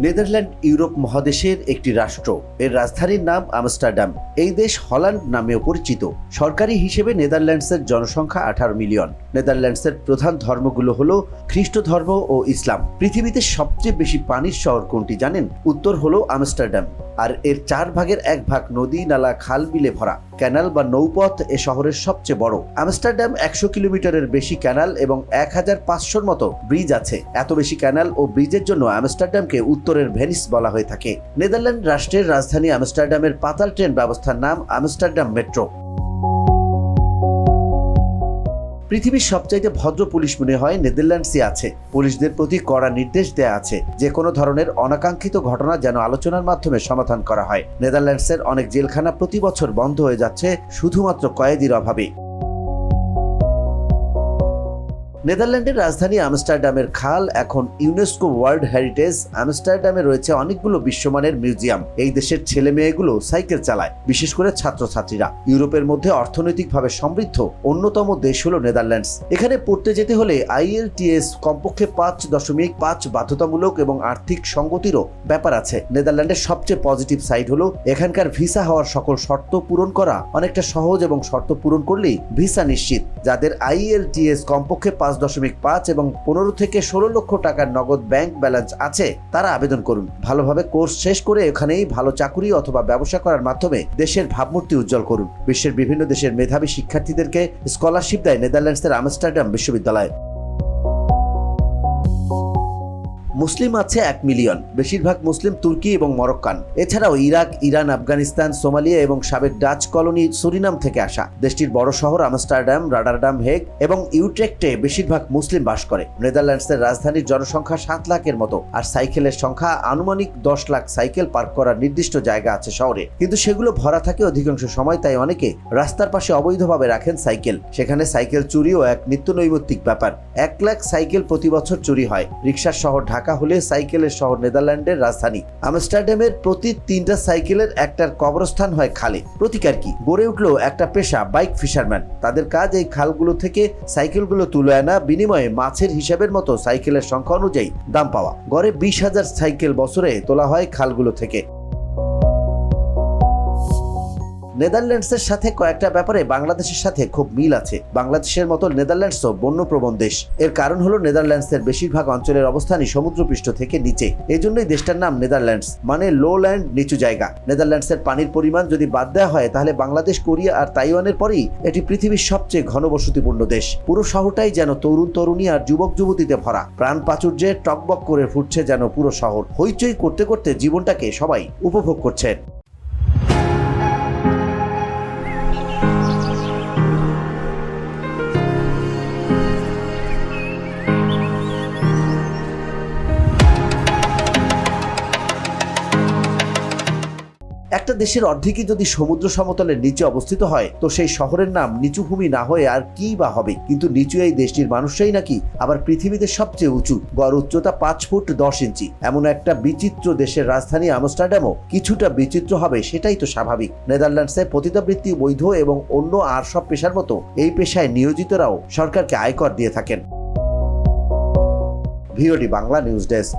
Netherland Europe মহাদেশের একটি রাষ্ট্র। এর রাজধানীর নাম আমস্টারডাম। এই দেশ হল্যান্ড নামেও পরিচিত। সরকারি হিসেবে নেদারল্যান্ডসের জনসংখ্যা 18 মিলিয়ন। নেদারল্যান্ডসের প্রধান ধর্মগুলো হলো খ্রিস্ট ধর্ম ও ইসলাম। পৃথিবীতে সবচেয়ে বেশি পানির শহর কোনটি জানেন? উত্তর হলো আমস্টারডাম। আর এর 4 ভাগের 1 ভাগ নদী, নালা, খাল, বিলে ভরা। ক্যানাল বা নৌপথ এ শহরের সবচেয়ে বড়। আমস্টারডাম 100 কিলোমিটারের বেশি ক্যানাল এবং 1500-র মতো ব্রিজ আছে। এত বেশি ক্যানাল ও ব্রিজের জন্য আমস্টারডামকে উত্তরের ভেনিস বলা হয়ে থাকে। নেদারল্যান্ড রাষ্ট্রের রাজধানী আমস্টারডামের পাতাল ট্রেন ব্যবস্থার নাম আমস্টারডাম মেট্রো। পৃথিবীর সবচাইতে ভদ্র পুলিশ মনে হয় নেদারল্যান্ডসই আছে। পুলিশদের প্রতি কড়া নির্দেশ দেয়া আছে যে কোনো ধরনের অনাকাঙ্ক্ষিত ঘটনা যেন আলোচনার মাধ্যমে সমাধান করা হয়। নেদারল্যান্ডসের অনেক জেলখানা প্রতি বছর বন্ধ হয়ে যাচ্ছে শুধুমাত্র কয়েদির অভাবে। নেদারল্যান্ডের রাজধানী আমস্টারডামের খাল এখন ইউনেস্কো ওয়ার্ল্ড হেরিটেজ। আমস্টারডামে রয়েছে অনেকগুলো বিশ্বমানের মিউজিয়াম। এই দেশের ছেলে মেয়েগুলো সাইকেল চালায়, বিশেষ করে ছাত্রছাত্রীরা। ইউরোপের মধ্যে অর্থনৈতিকভাবে সমৃদ্ধ অন্যতম দেশ হলো নেদারল্যান্ডস। এখানে পড়তে যেতে হলে IELTS কমপক্ষে 5.5 বাধ্যতামূলক এবং আর্থিক সঙ্গতিরও ব্যাপার আছে। নেদারল্যান্ডের সবচেয়ে পজিটিভ সাইড হলো এখানকার ভিসা হওয়ার সকল শর্ত পূরণ করা অনেকটা সহজ এবং শর্ত পূরণ করলেই ভিসা নিশ্চিত। যাদের IELTS কমপক্ষে 5.5 এবং 15 থেকে 16 লক্ষ টাকার নগদ ব্যাংক ব্যালেন্স আছে তারা আবেদন করুন। ভালোভাবে কোর্স শেষ করে এখানেই ভালো চাকুরি অথবা ব্যবসা করার মাধ্যমে দেশের ভাবমূর্তি উজ্জ্বল করুন। বিশ্বের বিভিন্ন দেশের মেধাবী শিক্ষার্থীদেরকে স্কলারশিপ দেয় নেদারল্যান্ডসের আমস্টারডাম বিশ্ববিদ্যালয়। মুসলিম আছে 1 মিলিয়ন। বেশিরভাগ মুসলিম তুর্কি এবং মরক্কান। এছাড়াও ইরাক, ইরান, আফগানিস্তান, সোমালিয়া এবং সাবেক ডাচ কলোনি সুরিনাম থেকে আসা। দেশটির বড় শহর আমস্টারডাম, রটারডাম, হেগ এবং ইউট্রেক্টে বেশিরভাগ মুসলিম বাস করে। নেদারল্যান্ডসের রাজধানীর জনসংখ্যা 7 লাখের মতো, আর সাইকেলের সংখ্যা আনুমানিক 10 লাখ। সাইকেল পার্ক করার নির্দিষ্ট জায়গা আছে শহরে, কিন্তু সেগুলো ভরা থাকে অধিকাংশ সময়। তাই অনেকে রাস্তার পাশে অবৈধভাবে রাখেন সাইকেল। সেখানে সাইকেল চুরিও এক নিত্য নৈমিত্তিক ব্যাপার। 1 লাখ সাইকেল প্রতি বছর চুরি হয়। রিক্সার শহর ঢাকা হলে সাইকেলের শহর নেদারল্যান্ডের রাজধানী। আমস্টারডামের প্রতি 3টা সাইকেলের একটার কবরস্থান হয় খালে। প্রতিকার কি? গড়ে উঠলো একটা পেশা, বাইক ফিশারম্যান। তাদের কাজ এই খালগুলো থেকে সাইকেলগুলো তুলে আনা, বিনিময়ে মাছের হিসাবের মতো সাইকেলের সংখ্যা অনুযায়ী দাম পাওয়া। গড়ে 20,000 সাইকেল বছরে তোলা হয় খালগুলো থেকে। নেদারল্যান্ডসের সাথে কয়েকটা ব্যাপারে বাংলাদেশের সাথে খুব মিল আছে। বাংলাদেশের মতো নেদারল্যান্ডসও বন্যপ্রবণ দেশ। এর কারণ হলো নেদারল্যান্ডসের বেশিরভাগ অঞ্চলের অবস্থানই সমুদ্রপৃষ্ঠ থেকে নিচে। এজন্যই দেশটার নাম নেদারল্যান্ডস, মানে লো ল্যান্ড, নিচু জায়গা। নেদারল্যান্ডসের পানির পরিমাণ যদি বাদ দেওয়া হয় তাহলে বাংলাদেশ, কোরিয়া আর তাইওয়ানের পরেই এটি পৃথিবীর সবচেয়ে ঘনবসতিপূর্ণ দেশ। পুরো শহরটাই যেন তরুণ তরুণী আর যুবক যুবতীতে ভরা। প্রাণ প্রাচুর্যে টকবক করে ফুটছে যেন পুরো শহর। হইচই করতে করতে জীবনটাকে সবাই উপভোগ করছেন। একটা দেশের অর্ধেকই যদি সমুদ্র সমতলের নিচে অবস্থিত হয় তো সেই শহরের নাম নিচু ভূমি না হয়ে আর কি বা হবে? কিন্তু নিচু এই দেশটির মানুষরাই নাকি আবার পৃথিবীতে সবচেয়ে উঁচু। গড় উচ্চতা 5 ফুট 10 ইঞ্চি। এমন একটা বিচিত্র দেশের রাজধানী আমস্টারডামও কিছুটা বিচিত্র হবে, সেটাই তো স্বাভাবিক। নেদারল্যান্ডসে পতিতাবৃত্তি বৈধ এবং অন্য আর সব পেশার মতো এই পেশায় নিয়োজিতরাও সরকারকে আয়কর দিয়ে থাকেন। VOD Bangla news desk.